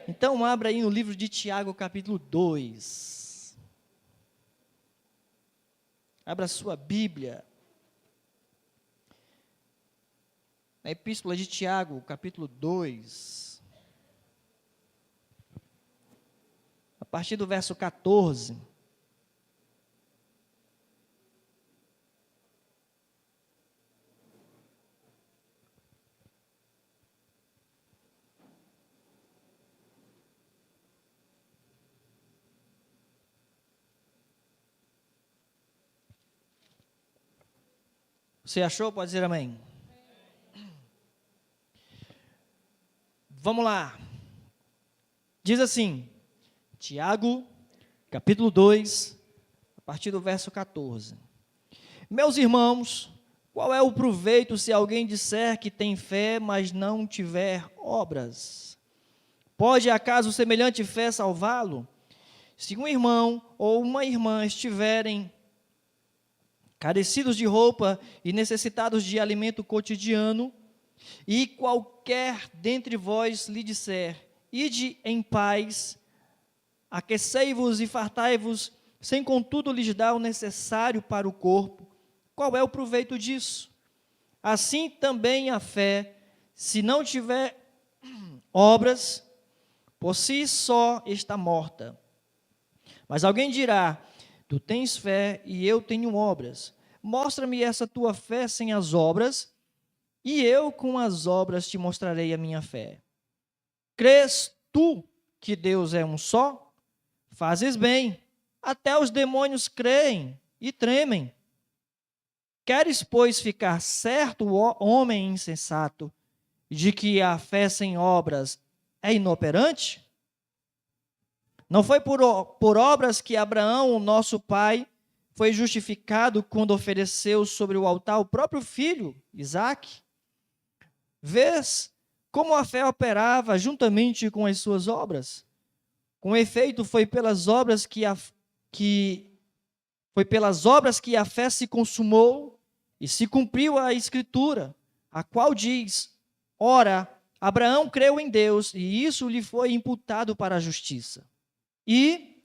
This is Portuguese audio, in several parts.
Então, abra aí no livro de Tiago, capítulo 2. Abra a sua Bíblia. Na Epístola de Tiago, capítulo 2. A partir do verso 14. Você achou? Pode dizer amém. Vamos lá. Diz assim, Tiago, capítulo 2, a partir do verso 14. Meus irmãos, qual é o proveito se alguém disser que tem fé, mas não tiver obras? Pode acaso semelhante fé salvá-lo? Se um irmão ou uma irmã estiverem carecidos de roupa e necessitados de alimento cotidiano, e qualquer dentre vós lhe disser, ide em paz, aquecei-vos e fartai-vos, sem contudo lhes dar o necessário para o corpo, qual é o proveito disso? Assim também a fé, se não tiver obras, por si só está morta. Mas alguém dirá, tu tens fé e eu tenho obras. Mostra-me essa tua fé sem as obras, e eu com as obras te mostrarei a minha fé. Crês tu que Deus é um só? Fazes bem, até os demônios creem e tremem. Queres, pois, ficar certo, ó homem insensato, de que a fé sem obras é inoperante? Não foi por obras que Abraão, o nosso pai, foi justificado quando ofereceu sobre o altar o próprio filho, Isaque? Vês como a fé operava juntamente com as suas obras? Com efeito, foi pelas obras que a fé se consumou e se cumpriu a Escritura, a qual diz, ora, Abraão creu em Deus e isso lhe foi imputado para a justiça. E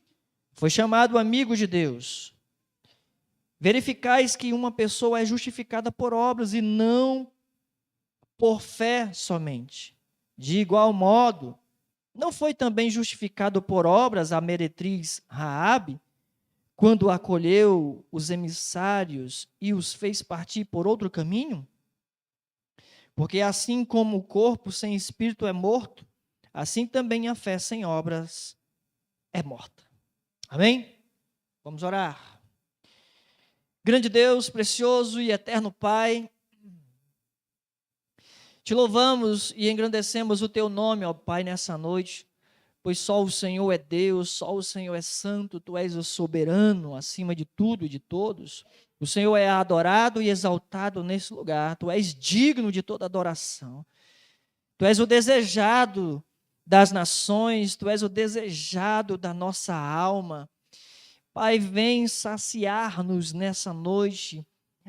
foi chamado amigo de Deus. Verificais que uma pessoa é justificada por obras e não por fé somente. De igual modo, não foi também justificado por obras a meretriz Raabe, quando acolheu os emissários e os fez partir por outro caminho? Porque assim como o corpo sem espírito é morto, assim também a fé sem obras é morta. Amém? Vamos orar. Grande Deus, precioso e eterno Pai, te louvamos e engrandecemos o teu nome, ó Pai, nessa noite, pois só o Senhor é Deus, só o Senhor é santo, tu és o soberano acima de tudo e de todos. O Senhor é adorado e exaltado nesse lugar, tu és digno de toda adoração. Tu és o desejado das nações, tu és o desejado da nossa alma. Pai, vem saciar-nos nessa noite,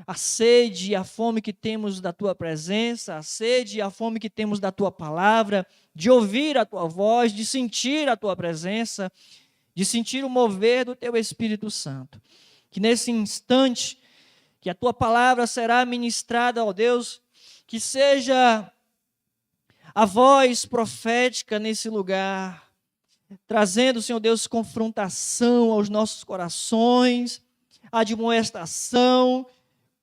a sede e a fome que temos da Tua presença, a sede e a fome que temos da Tua palavra, de ouvir a Tua voz, de sentir a Tua presença, de sentir o mover do Teu Espírito Santo. Que nesse instante, que a Tua palavra será ministrada, ó Deus, que seja a voz profética nesse lugar, trazendo, Senhor Deus, confrontação aos nossos corações, admoestação,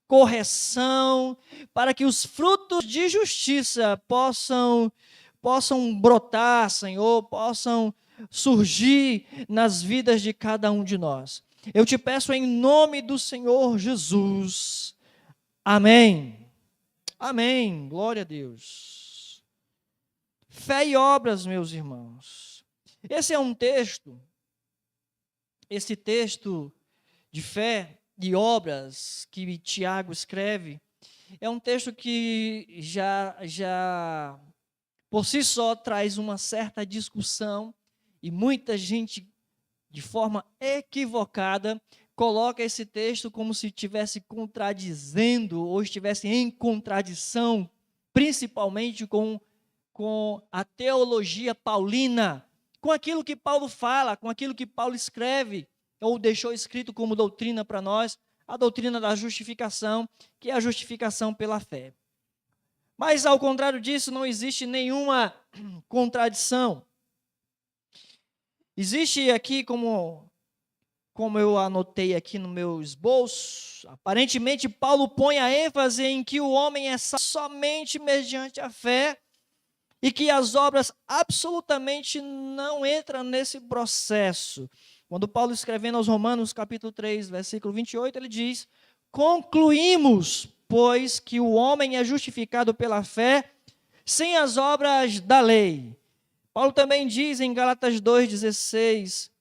correção, para que os frutos de justiça possam brotar, Senhor, possam surgir nas vidas de cada um de nós. Eu te peço em nome do Senhor Jesus. Amém. Amém. Glória a Deus. Fé e obras, meus irmãos. Esse texto de fé e obras que Tiago escreve, é um texto que já por si só traz uma certa discussão e muita gente, de forma equivocada, coloca esse texto como se estivesse contradizendo ou estivesse em contradição, principalmente com a teologia paulina, com aquilo que Paulo fala, com aquilo que Paulo escreve, ou deixou escrito como doutrina para nós, a doutrina da justificação, que é a justificação pela fé. Mas, ao contrário disso, não existe nenhuma contradição. Existe aqui, como eu anotei aqui no meu esboço, aparentemente Paulo põe a ênfase em que o homem é somente mediante a fé e que as obras absolutamente não entram nesse processo. Quando Paulo, escrevendo aos Romanos, capítulo 3, versículo 28, ele diz: concluímos, pois, que o homem é justificado pela fé sem as obras da lei. Paulo também diz em Gálatas 2,16: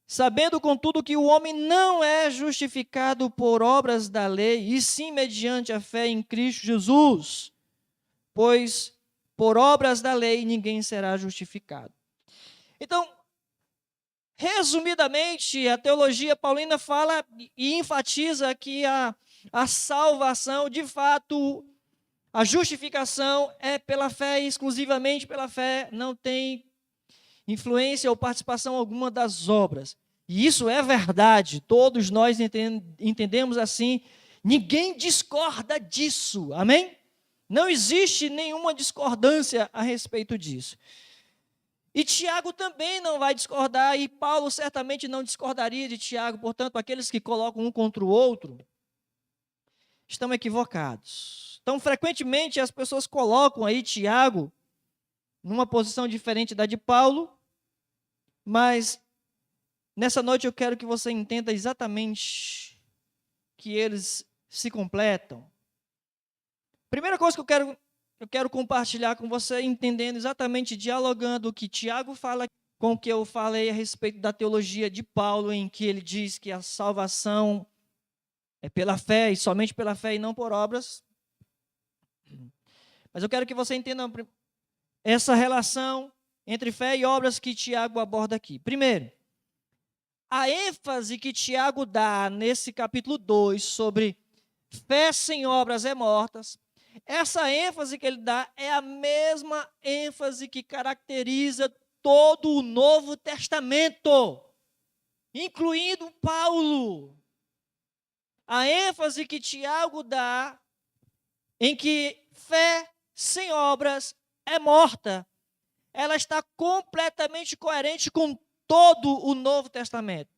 sabendo, contudo, que o homem não é justificado por obras da lei, e sim mediante a fé em Cristo Jesus, pois por obras da lei ninguém será justificado. Então, resumidamente, a teologia paulina fala e enfatiza que a salvação, de fato, a justificação é pela fé, exclusivamente pela fé, não tem influência ou participação alguma das obras. E isso é verdade, todos nós entendemos assim, ninguém discorda disso, amém? Não existe nenhuma discordância a respeito disso. E Tiago também não vai discordar, e Paulo certamente não discordaria de Tiago. Portanto, aqueles que colocam um contra o outro estão equivocados. Então, frequentemente as pessoas colocam aí Tiago numa posição diferente da de Paulo, mas nessa noite eu quero que você entenda exatamente que eles se completam. Primeira coisa que eu quero compartilhar com você, entendendo exatamente, dialogando o que Tiago fala com o que eu falei a respeito da teologia de Paulo, em que ele diz que a salvação é pela fé e somente pela fé e não por obras. Mas eu quero que você entenda essa relação entre fé e obras que Tiago aborda aqui. Primeiro, a ênfase que Tiago dá nesse capítulo 2 sobre fé sem obras é mortas, essa ênfase que ele dá é a mesma ênfase que caracteriza todo o Novo Testamento, incluindo Paulo. A ênfase que Tiago dá em que fé sem obras é morta, ela está completamente coerente com todo o Novo Testamento.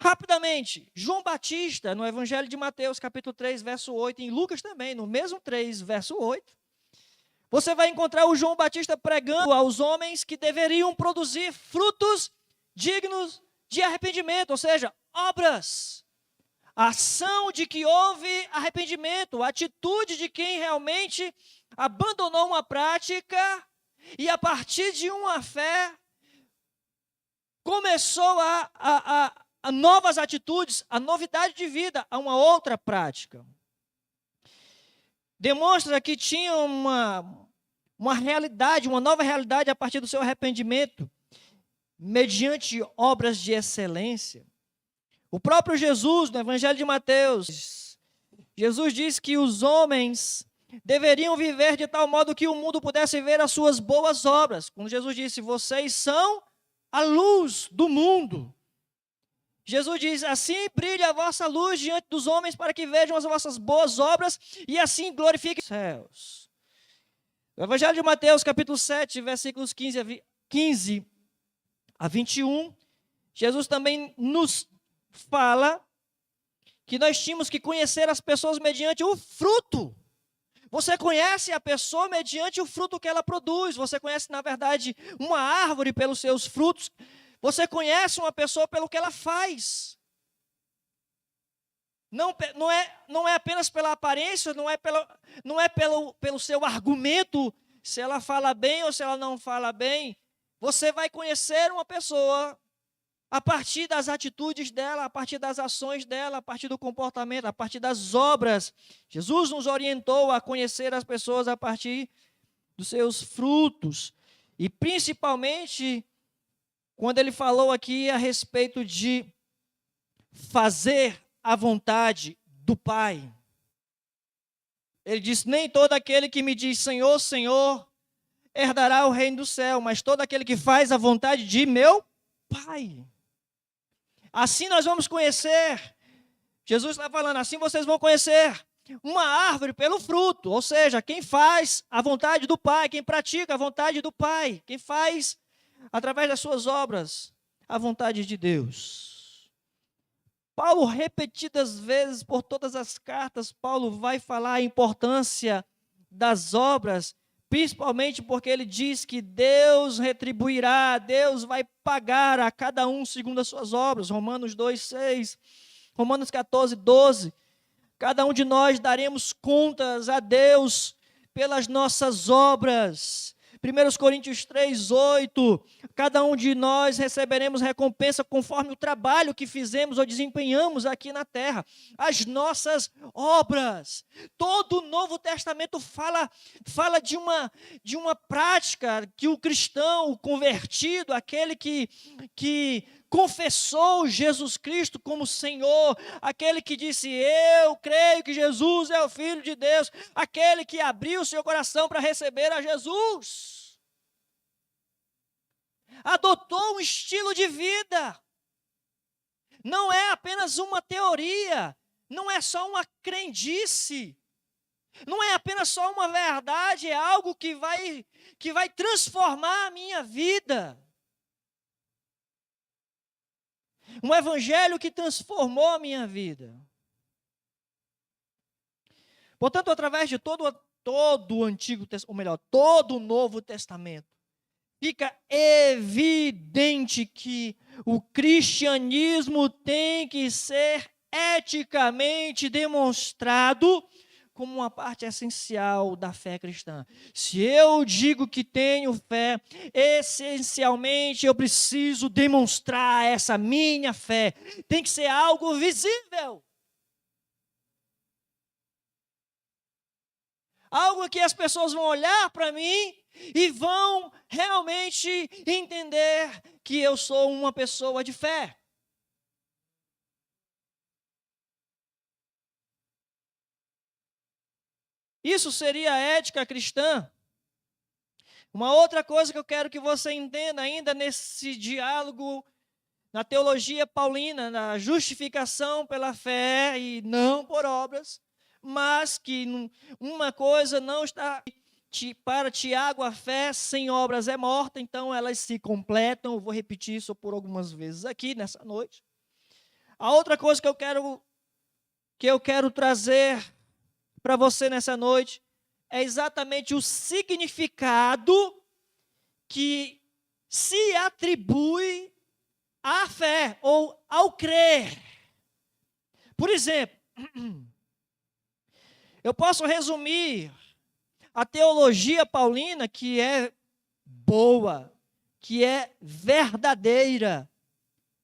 Rapidamente, João Batista, no Evangelho de Mateus, capítulo 3, verso 8, em Lucas também, no mesmo 3, verso 8, você vai encontrar o João Batista pregando aos homens que deveriam produzir frutos dignos de arrependimento, ou seja, obras. A ação de que houve arrependimento, a atitude de quem realmente abandonou uma prática e a partir de uma fé começou a novas atitudes, a novidade de vida, a uma outra prática. Demonstra que tinha uma realidade, uma nova realidade a partir do seu arrependimento, mediante obras de excelência. O próprio Jesus, no Evangelho de Mateus, Jesus diz que os homens deveriam viver de tal modo que o mundo pudesse ver as suas boas obras. Quando Jesus disse, vocês são a luz do mundo. Jesus diz, assim brilha a vossa luz diante dos homens para que vejam as vossas boas obras e assim glorifiquem os céus. No Evangelho de Mateus, capítulo 7, versículos 15 a 21, Jesus também nos fala que nós tínhamos que conhecer as pessoas mediante o fruto. Você conhece a pessoa mediante o fruto que ela produz. Você conhece, na verdade, uma árvore pelos seus frutos. Você conhece uma pessoa pelo que ela faz. Não é apenas pela aparência, não é pelo seu argumento, se ela fala bem ou se ela não fala bem. Você vai conhecer uma pessoa a partir das atitudes dela, a partir das ações dela, a partir do comportamento, a partir das obras. Jesus nos orientou a conhecer as pessoas a partir dos seus frutos. E principalmente, quando ele falou aqui a respeito de fazer a vontade do Pai. Ele disse, nem todo aquele que me diz Senhor, Senhor, herdará o reino do céu, mas todo aquele que faz a vontade de meu Pai. Assim nós vamos conhecer, Jesus está falando, assim vocês vão conhecer uma árvore pelo fruto, ou seja, quem faz a vontade do Pai, quem pratica a vontade do Pai, quem faz, através das suas obras, a vontade de Deus. Paulo, repetidas vezes por todas as cartas, Paulo vai falar a importância das obras, principalmente porque ele diz que Deus retribuirá, Deus vai pagar a cada um segundo as suas obras. Romanos 2:6, Romanos 14:12. Cada um de nós daremos contas a Deus pelas nossas obras. 1 Coríntios 3:8. Cada um de nós receberemos recompensa conforme o trabalho que fizemos ou desempenhamos aqui na terra. As nossas obras. Todo o Novo Testamento fala de uma prática que o cristão, o convertido, aquele que confessou Jesus Cristo como Senhor, aquele que disse, eu creio que Jesus é o Filho de Deus, aquele que abriu seu coração para receber a Jesus, adotou um estilo de vida, não é apenas uma teoria, não é só uma crendice, não é apenas só uma verdade, é algo que vai transformar a minha vida. Um evangelho que transformou a minha vida. Portanto, através de todo o Antigo Testamento, ou melhor, todo o Novo Testamento, fica evidente que o cristianismo tem que ser eticamente demonstrado como uma parte essencial da fé cristã. Se eu digo que tenho fé, essencialmente eu preciso demonstrar essa minha fé. Tem que ser algo visível. Algo que as pessoas vão olhar para mim e vão realmente entender que eu sou uma pessoa de fé. Isso seria a ética cristã. Uma outra coisa que eu quero que você entenda ainda nesse diálogo, na teologia paulina, na justificação pela fé e não por obras, mas que uma coisa não está... Para Tiago, a fé sem obras é morta, então elas se completam. Eu vou repetir isso por algumas vezes aqui nessa noite. A outra coisa que eu quero trazer para você nessa noite é exatamente o significado que se atribui à fé ou ao crer. Por exemplo, eu posso resumir a teologia paulina, que é boa, que é verdadeira.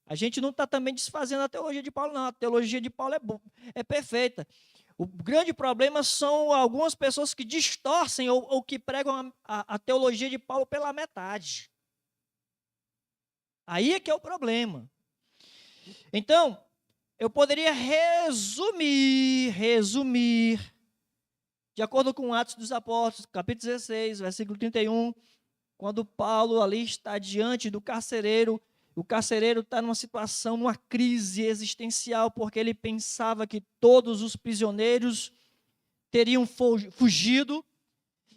A gente não está também desfazendo a teologia de Paulo, não. A teologia de Paulo é perfeita. O grande problema são algumas pessoas que distorcem ou que pregam a teologia de Paulo pela metade. Aí é que é o problema. Então, eu poderia resumir, de acordo com Atos dos Apóstolos, capítulo 16, versículo 31, quando Paulo ali está diante do carcereiro. O carcereiro está numa situação, numa crise existencial, porque ele pensava que todos os prisioneiros teriam fugido,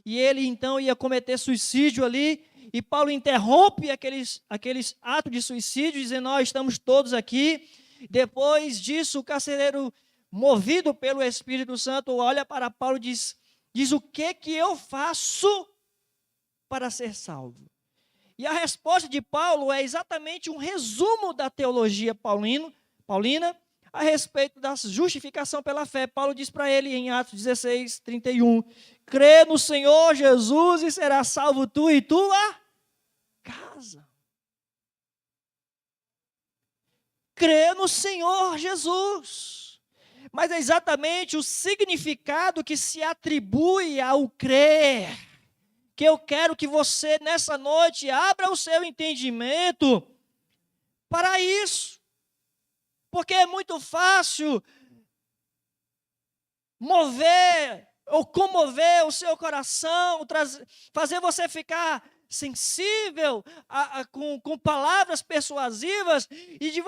e ele então ia cometer suicídio ali, e Paulo interrompe aqueles atos de suicídio, dizendo, nós estamos todos aqui. Depois disso, o carcereiro, movido pelo Espírito Santo, olha para Paulo e diz o que eu faço para ser salvo? E a resposta de Paulo é exatamente um resumo da teologia paulina a respeito da justificação pela fé. Paulo diz para ele em Atos 16, 31, crê no Senhor Jesus e será salvo tu e tua casa. Crê no Senhor Jesus. Mas é exatamente o significado que se atribui ao crer, que eu quero que você, nessa noite, abra o seu entendimento para isso. Porque é muito fácil mover ou comover o seu coração, fazer você ficar sensível com palavras persuasivas e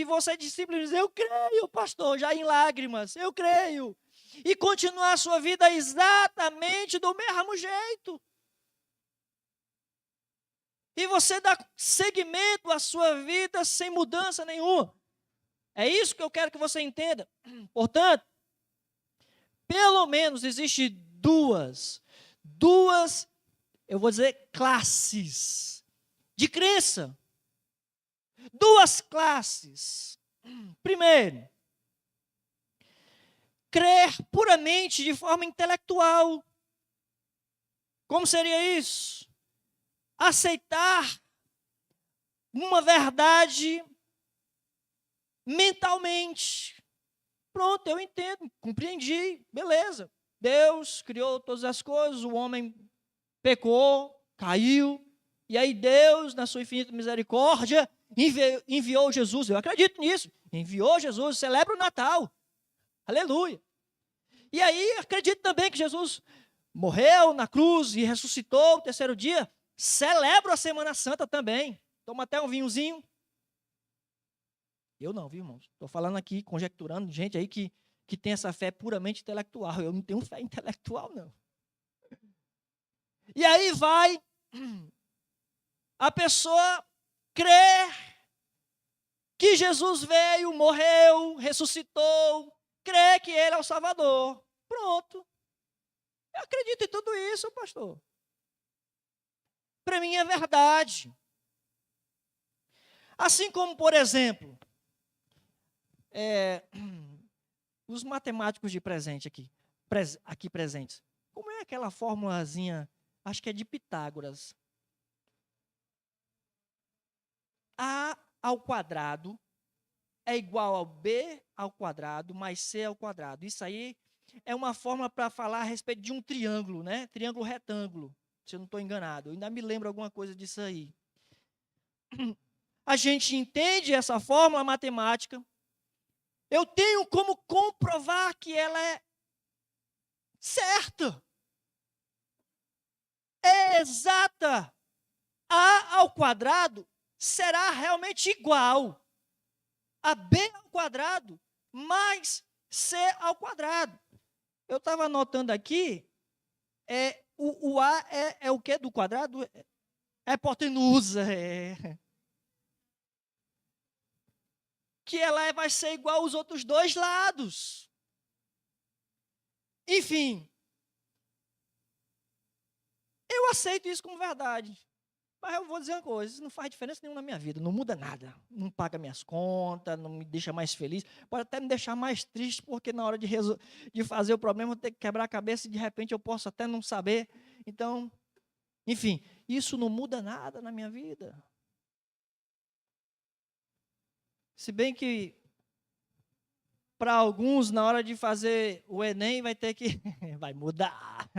você simplesmente dizer, eu creio, pastor, já em lágrimas, eu creio. E continuar a sua vida exatamente do mesmo jeito. E você dá seguimento à sua vida sem mudança nenhuma. É isso que eu quero que você entenda. Portanto, pelo menos existe duas, eu vou dizer, classes de crença. Duas classes. Primeiro, crer puramente de forma intelectual. Como seria isso? Aceitar uma verdade mentalmente. Pronto, eu entendo, compreendi, beleza. Deus criou todas as coisas, o homem pecou, caiu, e aí Deus, na sua infinita misericórdia, enviou Jesus. Eu acredito nisso. Enviou Jesus, celebra o Natal. Aleluia. E aí acredito também que Jesus morreu na cruz e ressuscitou no terceiro dia. Celebro a Semana Santa também. Toma até um vinhozinho. Eu não, viu, irmãos? Estou falando aqui, conjecturando, gente aí que tem essa fé puramente intelectual. Eu não tenho fé intelectual, não. E aí vai a pessoa crer que Jesus veio, morreu, ressuscitou, crer que Ele é o Salvador. Pronto. Eu acredito em tudo isso, pastor. Para mim é verdade. Assim como, por exemplo, os matemáticos de presente aqui presentes. Como é aquela formulazinha, acho que é de Pitágoras. A ao quadrado é igual ao B ao quadrado mais C ao quadrado. Isso aí é uma forma para falar a respeito de um triângulo, né? Triângulo retângulo, se eu não estou enganado. Eu ainda me lembro alguma coisa disso aí. A gente entende essa fórmula matemática. Eu tenho como comprovar que ela é certa. É exata. A ao quadrado será realmente igual a B ao quadrado mais C ao quadrado. Eu estava anotando aqui, o A é o que do quadrado? É hipotenusa. Que ela vai ser igual aos outros dois lados. Enfim, eu aceito isso como verdade. Mas eu vou dizer uma coisa, isso não faz diferença nenhuma na minha vida, não muda nada. Não paga minhas contas, não me deixa mais feliz. Pode até me deixar mais triste, porque na hora de fazer o problema, eu tenho que quebrar a cabeça e de repente eu posso até não saber. Então, enfim, isso não muda nada na minha vida. Se bem que, para alguns, na hora de fazer o Enem, vai ter que... vai mudar.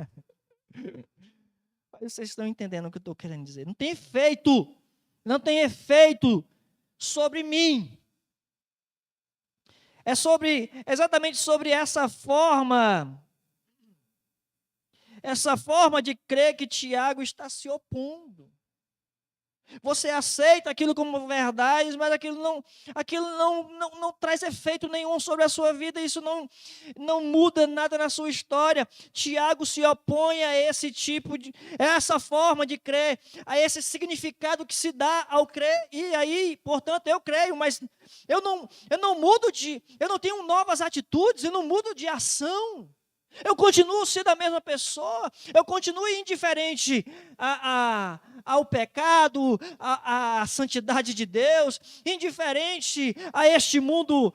Vocês estão entendendo o que eu estou querendo dizer. Não tem efeito sobre mim. É exatamente sobre essa forma de crer que Tiago está se opondo. Você aceita aquilo como verdade, mas aquilo não traz efeito nenhum sobre a sua vida, isso não muda nada na sua história. Tiago se opõe a essa forma de crer, a esse significado que se dá ao crer, e aí, portanto, eu creio, mas eu não tenho novas atitudes, eu não mudo de ação. Eu continuo sendo a mesma pessoa, eu continuo indiferente ao pecado, à santidade de Deus, indiferente a este mundo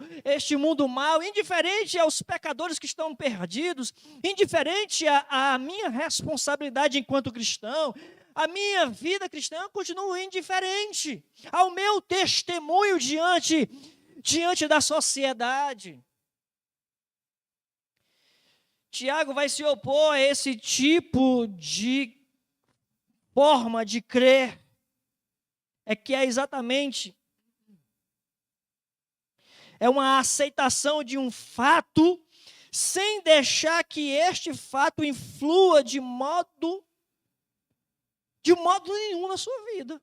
mau, indiferente aos pecadores que estão perdidos, indiferente à minha responsabilidade enquanto cristão. A minha vida cristã, eu continuo indiferente ao meu testemunho diante da sociedade. Tiago vai se opor a esse tipo de forma de crer, que é exatamente uma aceitação de um fato sem deixar que este fato influa de modo nenhum na sua vida.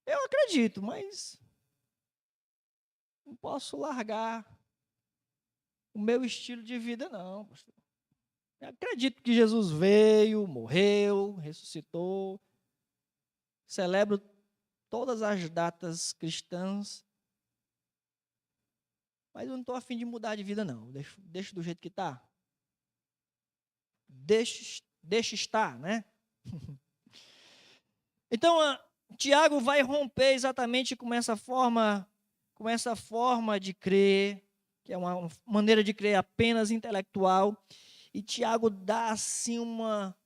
Eu acredito, mas não posso largar o meu estilo de vida, não, pastor. Eu acredito que Jesus veio, morreu, ressuscitou. Celebro todas as datas cristãs, mas eu não estou a fim de mudar de vida, não. Deixo do jeito que está. Deixa estar, né? Então, Tiago vai romper exatamente com essa forma de crer, que é uma maneira de crer apenas intelectual. E Tiago dá assim uma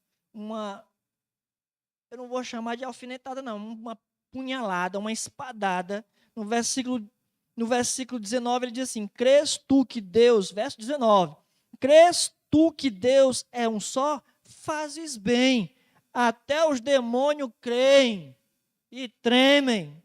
eu não vou chamar de alfinetada, não, uma punhalada, uma espadada. No versículo 19, ele diz assim: crês tu que Deus, verso 19, crês tu que Deus é um só? Fazes bem, até os demônios creem e tremem.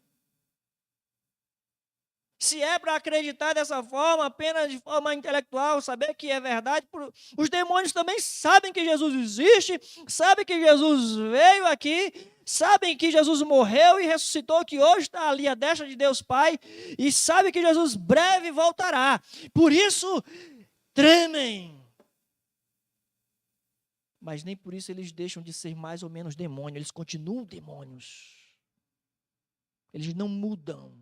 Se é para acreditar dessa forma, apenas de forma intelectual, saber que é verdade, os demônios também sabem que Jesus existe, sabem que Jesus veio aqui, sabem que Jesus morreu e ressuscitou, que hoje está ali à destra de Deus Pai, e sabem que Jesus breve voltará. Por isso, tremem. Mas nem por isso eles deixam de ser mais ou menos demônios, eles continuam demônios. Eles não mudam.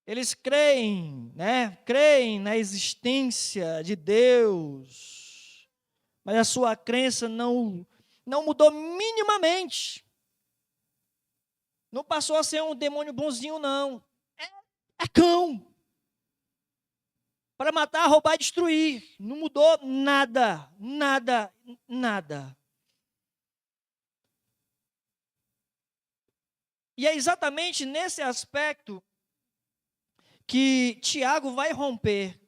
Eles creem, né? Creem na existência de Deus, mas a sua crença não mudou minimamente. Não passou a ser um demônio bonzinho, não. É cão. Para matar, roubar e destruir. Não mudou nada, nada, nada. E é exatamente nesse aspecto que Tiago vai romper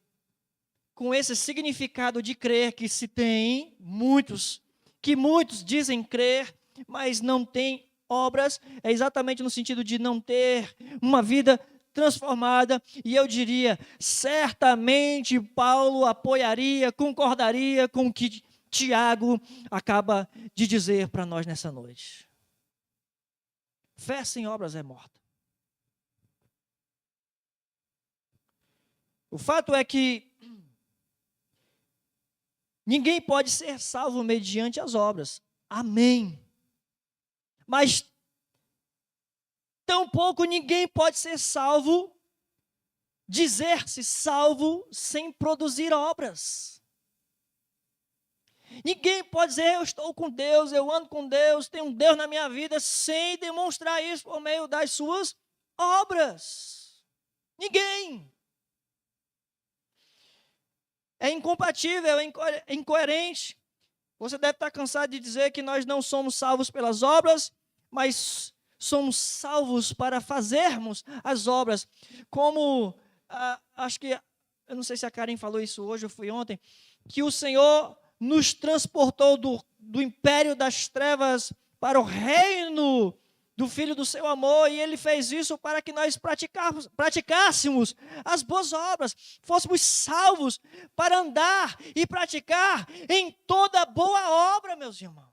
com esse significado de crer que se tem, muitos dizem crer, mas não têm obras, é exatamente no sentido de não ter uma vida transformada, e eu diria, certamente Paulo apoiaria, concordaria com o que Tiago acaba de dizer para nós nessa noite. Fé sem obras é morta. O fato é que ninguém pode ser salvo mediante as obras. Amém. Mas tampouco ninguém pode ser salvo, dizer-se salvo, sem produzir obras. Ninguém pode dizer, eu estou com Deus, eu ando com Deus, tenho um Deus na minha vida, sem demonstrar isso por meio das suas obras. Ninguém. É incompatível, é incoerente. Você deve estar cansado de dizer que nós não somos salvos pelas obras, mas somos salvos para fazermos as obras. Como, acho que, eu não sei se a Karen falou isso hoje ou foi ontem, que o Senhor nos transportou do império das trevas para o reino do Filho do seu amor, e Ele fez isso para que nós praticássemos as boas obras, fôssemos salvos para andar e praticar em toda boa obra, meus irmãos.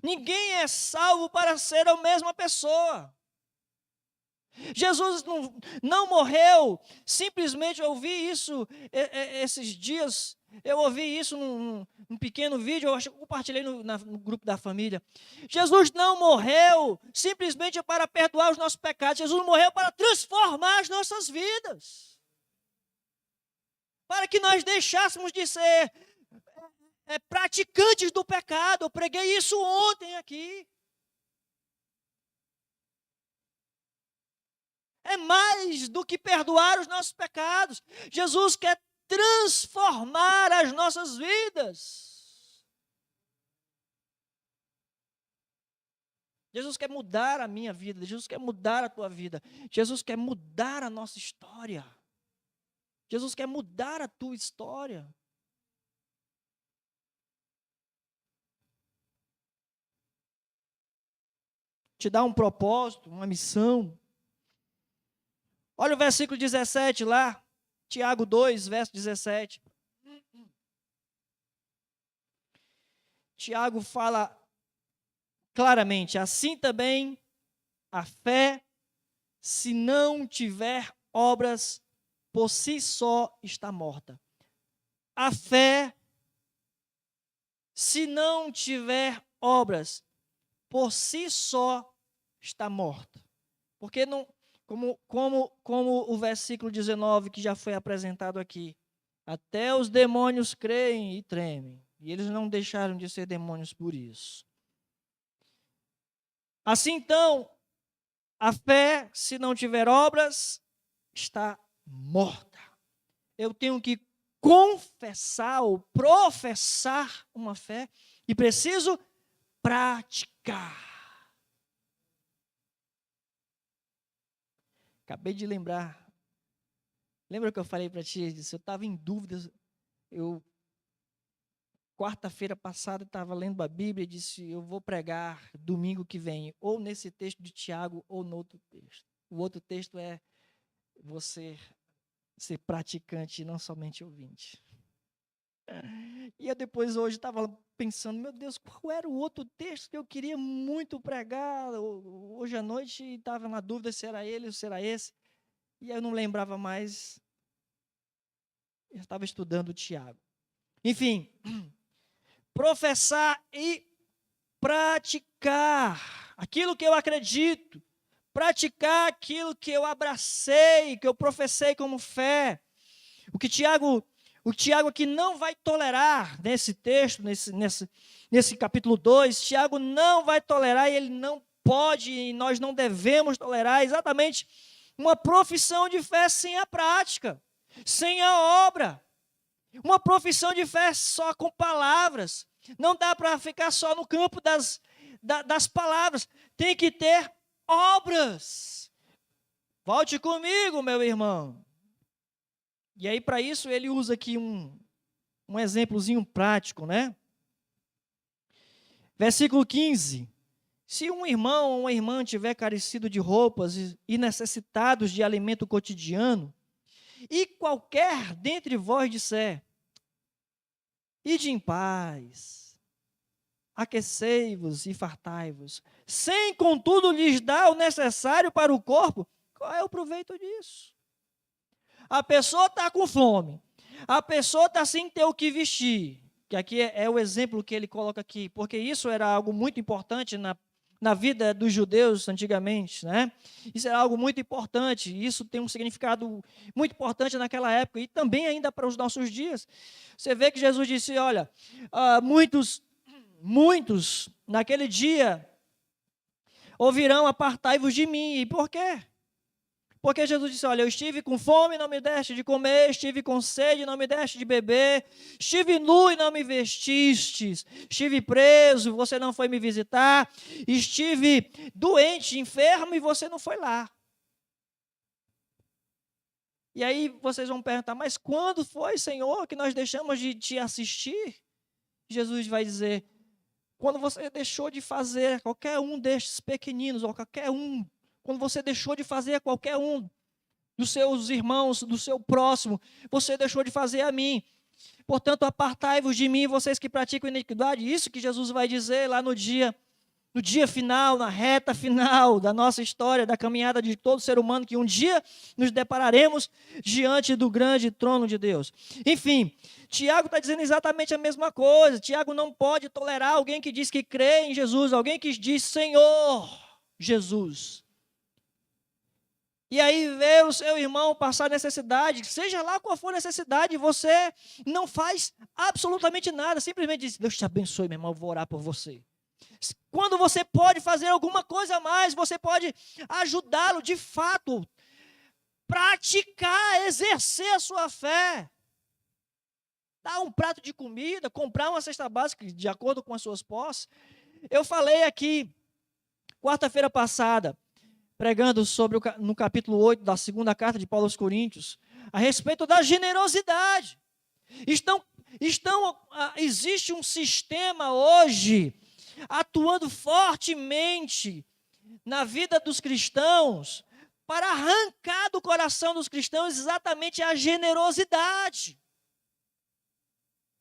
Ninguém é salvo para ser a mesma pessoa. Jesus não morreu, simplesmente eu ouvi isso esses dias, eu ouvi isso num pequeno vídeo, eu acho que eu compartilhei no grupo da família. Jesus não morreu simplesmente para perdoar os nossos pecados, Jesus morreu para transformar as nossas vidas, para que nós deixássemos de ser praticantes do pecado. Eu preguei isso ontem aqui. É mais do que perdoar os nossos pecados. Jesus quer transformar as nossas vidas. Jesus quer mudar a minha vida. Jesus quer mudar a tua vida. Jesus quer mudar a nossa história. Jesus quer mudar a tua história. te dá um propósito, uma missão. Olha o versículo 17 lá, Tiago 2, verso 17. Tiago fala claramente: assim também a fé, se não tiver obras, por si só está morta. A fé, se não tiver obras, por si só está morta. Porque não, como o versículo 19 que já foi apresentado aqui, até os demônios creem e tremem, e eles não deixaram de ser demônios por isso. Assim então, a fé, se não tiver obras, está morta. Eu tenho que confessar ou professar uma fé e preciso praticar. Acabei de lembrar. Lembra que eu falei para ti? Eu estava em dúvidas. Quarta-feira passada, estava lendo a Bíblia e disse: eu vou pregar domingo que vem, ou nesse texto de Tiago, ou no outro texto. O outro texto é você ser praticante e não somente ouvinte. E eu depois hoje estava pensando: meu Deus, qual era o outro texto que eu queria muito pregar hoje à noite? E estava na dúvida se era ele ou se era esse. E eu não lembrava mais. Eu estava estudando o Tiago. Enfim, professar e praticar aquilo que eu acredito, praticar aquilo que eu abracei, que eu professei como fé. O Tiago aqui não vai tolerar, nesse texto, nesse capítulo 2, Tiago não vai tolerar e ele não pode, e nós não devemos tolerar exatamente uma profissão de fé sem a prática, sem a obra. Uma profissão de fé só com palavras. Não dá para ficar só no campo das palavras. Tem que ter obras. Volte comigo, meu irmão. E aí, para isso, ele usa aqui um exemplozinho prático, né? Versículo 15. Se um irmão ou uma irmã tiver carecido de roupas e necessitados de alimento cotidiano, e qualquer dentre vós disser: ide em paz, aquecei-vos e fartai-vos, sem contudo lhes dar o necessário para o corpo, qual é o proveito disso? A pessoa está com fome, a pessoa está sem ter o que vestir, que aqui é o exemplo que ele coloca aqui, porque isso era algo muito importante na vida dos judeus antigamente, né? Isso era algo muito importante, isso tem um significado muito importante naquela época e também ainda para os nossos dias. Você vê que Jesus disse: olha, muitos naquele dia ouvirão: apartai-vos de mim. E por quê? Porque Jesus disse: olha, eu estive com fome e não me deste de comer, estive com sede e não me deste de beber, estive nu e não me vestistes, estive preso e você não foi me visitar, estive doente, enfermo e você não foi lá. E aí vocês vão perguntar: mas quando foi, Senhor, que nós deixamos de te assistir? Jesus vai dizer: quando você deixou de fazer qualquer um destes pequeninos, ou quando você deixou de fazer qualquer um dos seus irmãos, do seu próximo, você deixou de fazer a mim. Portanto, apartai-vos de mim, vocês que praticam iniquidade. Isso que Jesus vai dizer lá no dia final, na reta final da nossa história, da caminhada de todo ser humano, que um dia nos depararemos diante do grande trono de Deus. Enfim, Tiago está dizendo exatamente a mesma coisa. Tiago não pode tolerar alguém que diz que crê em Jesus, alguém que diz Senhor Jesus. E aí vê o seu irmão passar necessidade, seja lá qual for a necessidade, você não faz absolutamente nada, simplesmente diz: Deus te abençoe, meu irmão, eu vou orar por você. Quando você pode fazer alguma coisa a mais, você pode ajudá-lo de fato, praticar, exercer a sua fé. Dar um prato de comida, comprar uma cesta básica de acordo com as suas posses. Eu falei aqui, quarta-feira passada, pregando no capítulo 8 da segunda carta de Paulo aos Coríntios, a respeito da generosidade. Existe um sistema hoje atuando fortemente na vida dos cristãos para arrancar do coração dos cristãos exatamente a generosidade,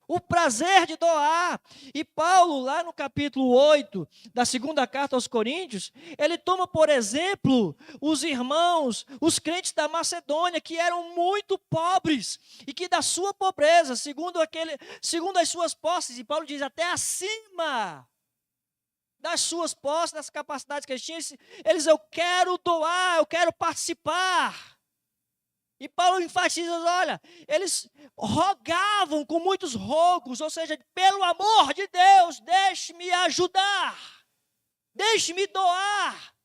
o prazer de doar. E Paulo, lá no capítulo 8 da segunda carta aos Coríntios, ele toma, por exemplo, os irmãos, os crentes da Macedônia, que eram muito pobres, e que da sua pobreza, segundo as suas posses, e Paulo diz, até acima das suas posses, das capacidades que eles tinham, eu quero doar, eu quero participar. E Paulo enfatiza, olha, eles rogavam com muitos rogos, ou seja, pelo amor de Deus, deixe-me ajudar, deixe-me doar.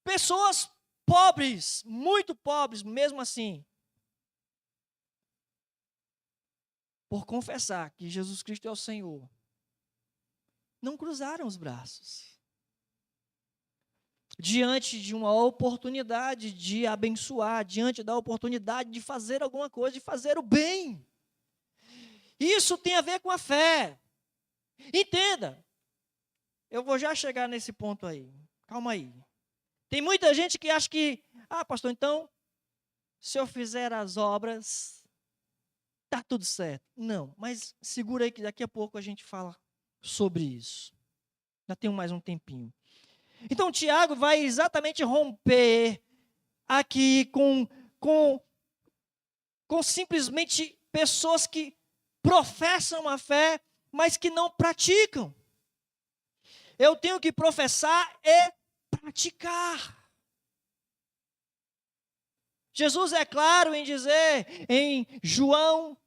Pessoas pobres, muito pobres, mesmo assim, por confessar que Jesus Cristo é o Senhor, não cruzaram os braços diante de uma oportunidade de abençoar, diante da oportunidade de fazer alguma coisa, de fazer o bem. Isso tem a ver com a fé. Entenda, eu vou já chegar nesse ponto aí, calma aí. Tem muita gente que acha que, pastor, então, se eu fizer as obras, está tudo certo. Não, mas segura aí que daqui a pouco a gente fala sobre isso. Já tenho mais um tempinho. Então, Tiago vai exatamente romper aqui com simplesmente pessoas que professam a fé, mas que não praticam. Eu tenho que professar e praticar. Jesus é claro em dizer em João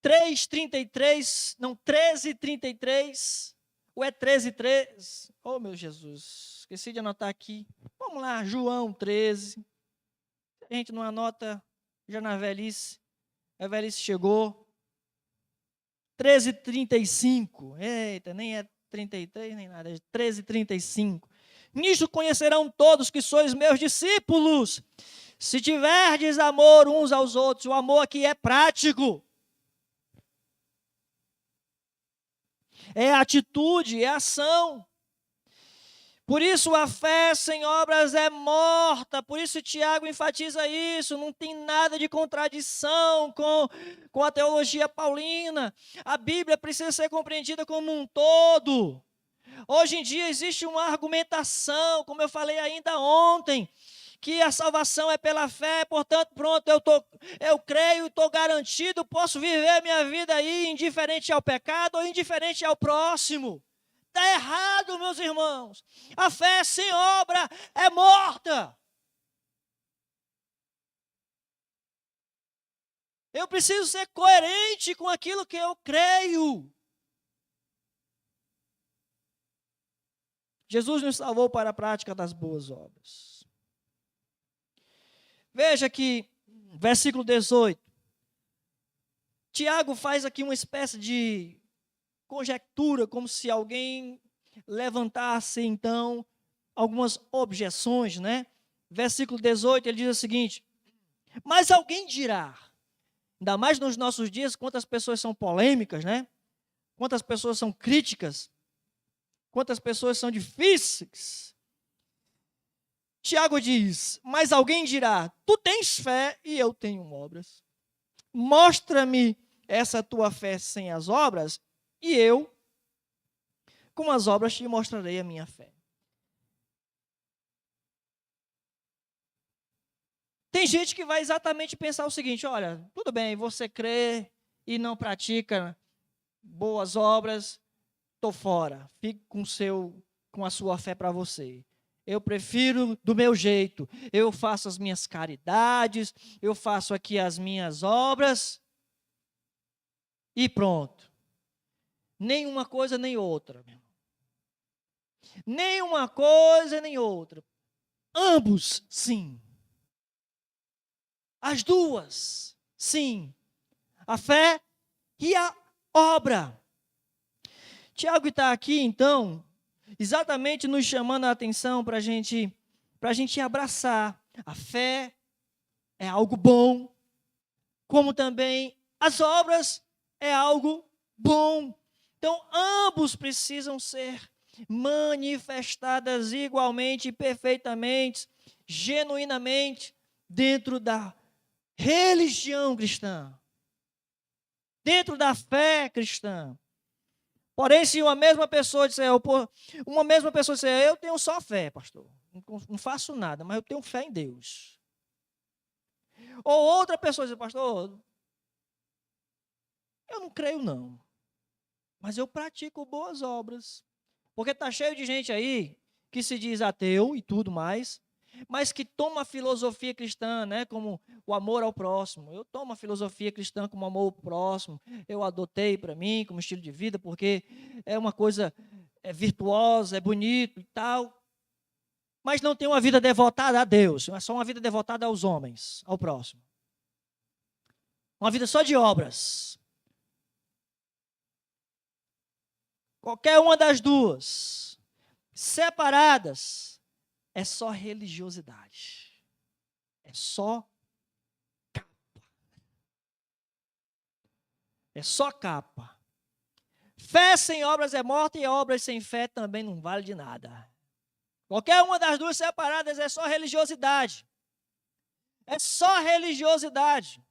13:33, ou é 13:3? Oh, meu Jesus, esqueci de anotar aqui. Vamos lá, João 13. A gente não anota, já na velhice, a velhice chegou. 13:35, eita, nem é 33, nem nada, é 13:35. Nisto conhecerão todos que sois meus discípulos, se tiverdes amor uns aos outros. O amor aqui é prático. É atitude, é ação. Por isso a fé sem obras é morta. Por isso Tiago enfatiza isso. Não tem nada de contradição com a teologia paulina. A Bíblia precisa ser compreendida como um todo. Hoje em dia existe uma argumentação, como eu falei ainda ontem, que a salvação é pela fé, portanto, pronto, eu creio e estou garantido, posso viver a minha vida aí indiferente ao pecado ou indiferente ao próximo. Está errado, meus irmãos. A fé sem obra é morta. Eu preciso ser coerente com aquilo que eu creio. Jesus nos salvou para a prática das boas obras. Veja que, versículo 18, Tiago faz aqui uma espécie de conjectura, como se alguém levantasse, então, algumas objeções, né? Versículo 18, ele diz o seguinte: mas alguém dirá, ainda mais nos nossos dias, quantas pessoas são polêmicas, né? Quantas pessoas são críticas, quantas pessoas são difíceis. Tiago diz, mas alguém dirá, tu tens fé e eu tenho obras. Mostra-me essa tua fé sem as obras, e eu, com as obras, te mostrarei a minha fé. Tem gente que vai exatamente pensar o seguinte, olha, tudo bem, você crê e não pratica boas obras, estou fora, fique com a sua fé para você. Eu prefiro do meu jeito, eu faço as minhas caridades, eu faço aqui as minhas obras e pronto. Nem uma coisa nem outra. Nem uma coisa nem outra. Ambos, sim. As duas, sim. A fé e a obra. Tiago está aqui, então, exatamente nos chamando a atenção para a gente abraçar. A fé é algo bom, como também as obras é algo bom. Então, ambos precisam ser manifestadas igualmente, perfeitamente, genuinamente, dentro da religião cristã, dentro da fé cristã. Porém, se uma mesma pessoa disser, eu tenho só fé, pastor, não faço nada, mas eu tenho fé em Deus. Ou outra pessoa diz, pastor, eu não creio não, mas eu pratico boas obras. Porque está cheio de gente aí que se diz ateu e tudo mais, mas que toma a filosofia cristã, né, como o amor ao próximo. Eu tomo a filosofia cristã como amor ao próximo. Eu adotei para mim como estilo de vida, porque é uma coisa virtuosa, é bonito e tal. Mas não tem uma vida devotada a Deus, é só uma vida devotada aos homens, ao próximo. Uma vida só de obras. Qualquer uma das duas, separadas, é só religiosidade. É só capa. É só capa. Fé sem obras é morta e obras sem fé também não vale de nada. Qualquer uma das duas separadas é só religiosidade. É só religiosidade.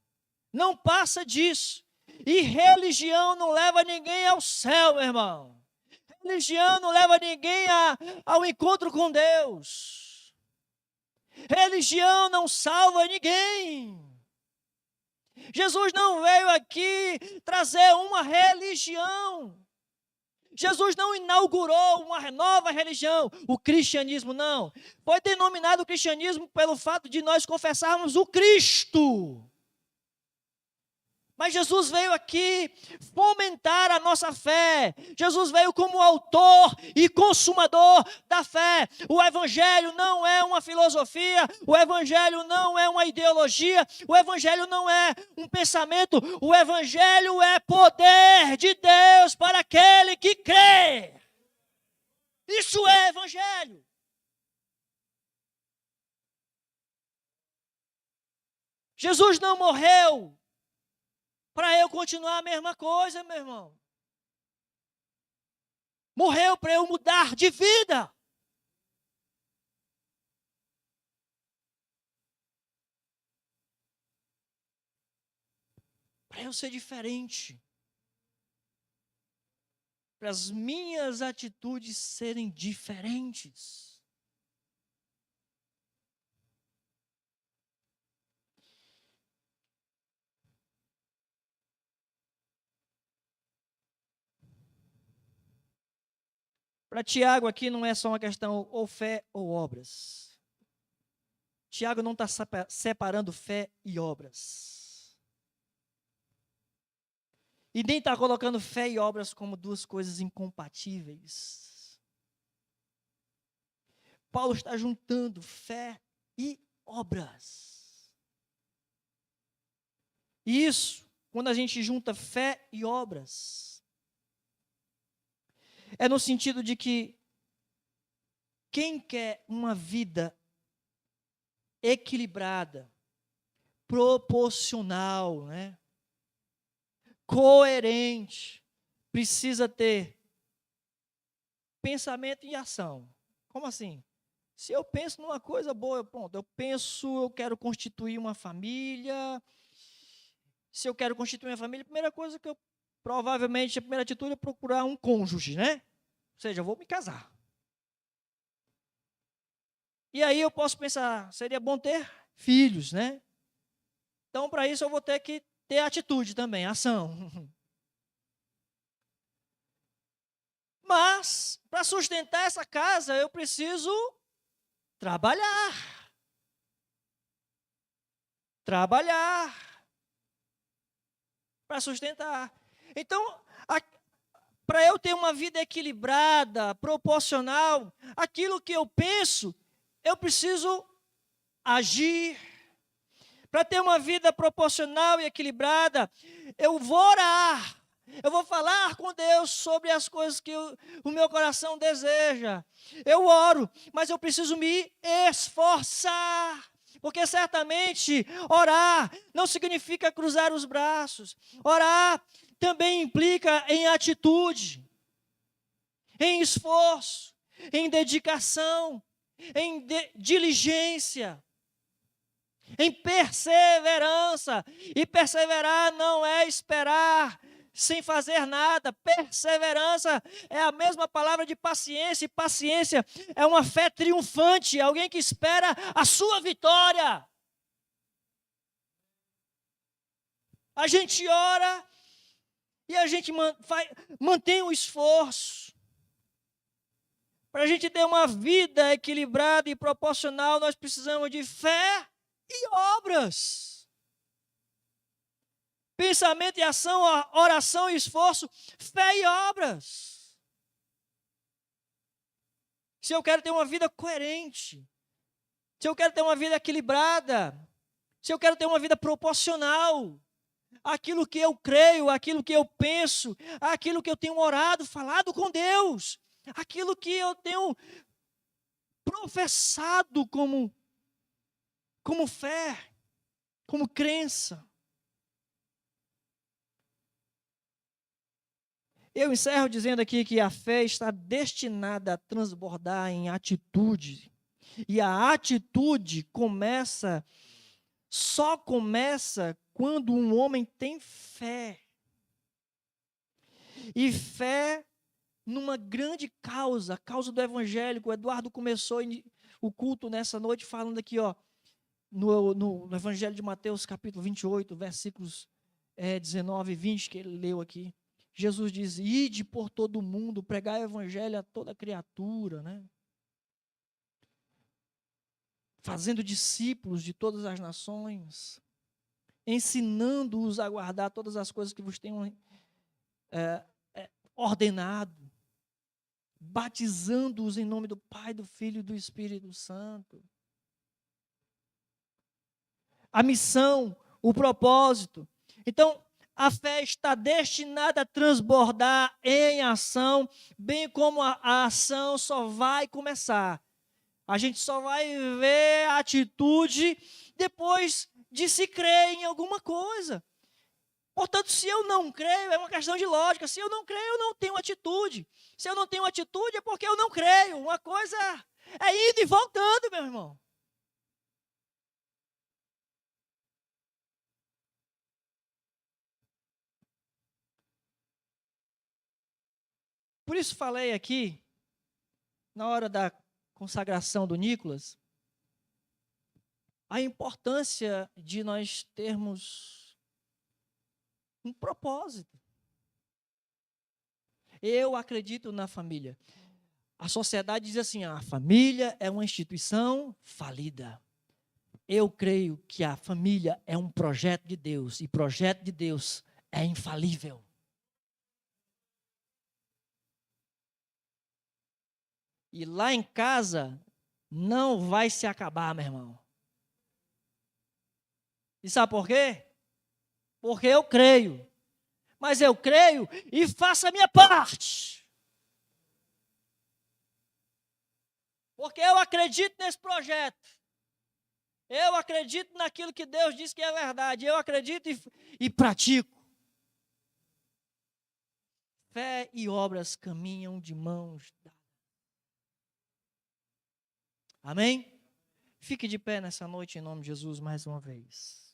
Não passa disso. E religião não leva ninguém ao céu, meu irmão. Religião não leva ninguém ao encontro com Deus. Religião não salva ninguém. Jesus não veio aqui trazer uma religião. Jesus não inaugurou uma nova religião, o cristianismo não. Foi denominado cristianismo pelo fato de nós confessarmos o Cristo. Mas Jesus veio aqui fomentar a nossa fé. Jesus veio como autor e consumador da fé. O Evangelho não é uma filosofia, o Evangelho não é uma ideologia, o Evangelho não é um pensamento, o Evangelho é poder de Deus para aquele que crê. Isso é Evangelho. Jesus não morreu para eu continuar a mesma coisa, meu irmão. Morreu para eu mudar de vida. Para eu ser diferente. Para as minhas atitudes serem diferentes. Para Tiago aqui não é só uma questão ou fé ou obras. Tiago não está separando fé e obras. E nem está colocando fé e obras como duas coisas incompatíveis. Paulo está juntando fé e obras. E isso, quando a gente junta fé e obras, é no sentido de que quem quer uma vida equilibrada, proporcional, né, coerente, precisa ter pensamento e ação. Como assim? Se eu penso numa coisa boa, pronto, eu quero constituir uma família. Se eu quero constituir uma família, a primeira coisa que provavelmente, a primeira atitude é procurar um cônjuge, né? Ou seja, eu vou me casar. E aí eu posso pensar, seria bom ter filhos, né? Então, para isso eu vou ter que ter atitude também, ação. Mas, para sustentar essa casa, eu preciso trabalhar. Para sustentar. Então, para eu ter uma vida equilibrada, proporcional, aquilo que eu penso, eu preciso agir. Para ter uma vida proporcional e equilibrada, eu vou orar. Eu vou falar com Deus sobre as coisas que o meu coração deseja. Eu oro, mas eu preciso me esforçar. Porque certamente orar não significa cruzar os braços. Orar também implica em atitude. em esforço, em dedicação, em diligência, em perseverança. E perseverar não é esperar sem fazer nada. Perseverança é a mesma palavra de paciência, e paciência é uma fé triunfante, alguém que espera a sua vitória. A gente ora e a gente mantém o esforço. Para a gente ter uma vida equilibrada e proporcional, nós precisamos de fé e obras. Pensamento e ação, oração e esforço, fé e obras. Se eu quero ter uma vida coerente, se eu quero ter uma vida equilibrada, se eu quero ter uma vida proporcional, aquilo que eu creio, aquilo que eu penso, aquilo que eu tenho orado, falado com Deus, aquilo que eu tenho professado como fé, como crença. Eu encerro dizendo aqui que a fé está destinada a transbordar em atitude. E a atitude só começa quando um homem tem fé. E fé numa grande causa, a causa do evangelho. O Eduardo começou o culto nessa noite falando aqui, no evangelho de Mateus, capítulo 28, versículos 19 e 20, que ele leu aqui. Jesus diz: ide por todo mundo, pregai o evangelho a toda criatura, né? Fazendo discípulos de todas as nações, ensinando-os a guardar todas as coisas que vos tenho ordenado, batizando-os em nome do Pai, do Filho e do Espírito Santo. A missão, o propósito. Então, a fé está destinada a transbordar em ação, bem como a ação só vai começar. A gente só vai ver a atitude depois de se crer em alguma coisa. Portanto, se eu não creio, é uma questão de lógica. Se eu não creio, eu não tenho atitude. Se eu não tenho atitude, é porque eu não creio. Uma coisa é indo e voltando, meu irmão. Por isso falei aqui, na hora da consagração do Nicolas, a importância de nós termos um propósito. Eu acredito na família. A sociedade diz assim: a família é uma instituição falida. Eu creio que a família é um projeto de Deus, e projeto de Deus é infalível. E lá em casa não vai se acabar, meu irmão. E sabe por quê? Porque eu creio. Mas eu creio e faço a minha parte. Porque eu acredito nesse projeto. Eu acredito naquilo que Deus diz que é verdade. Eu acredito e pratico. Fé e obras caminham de mãos dadas. Amém? Fique de pé nessa noite em nome de Jesus mais uma vez.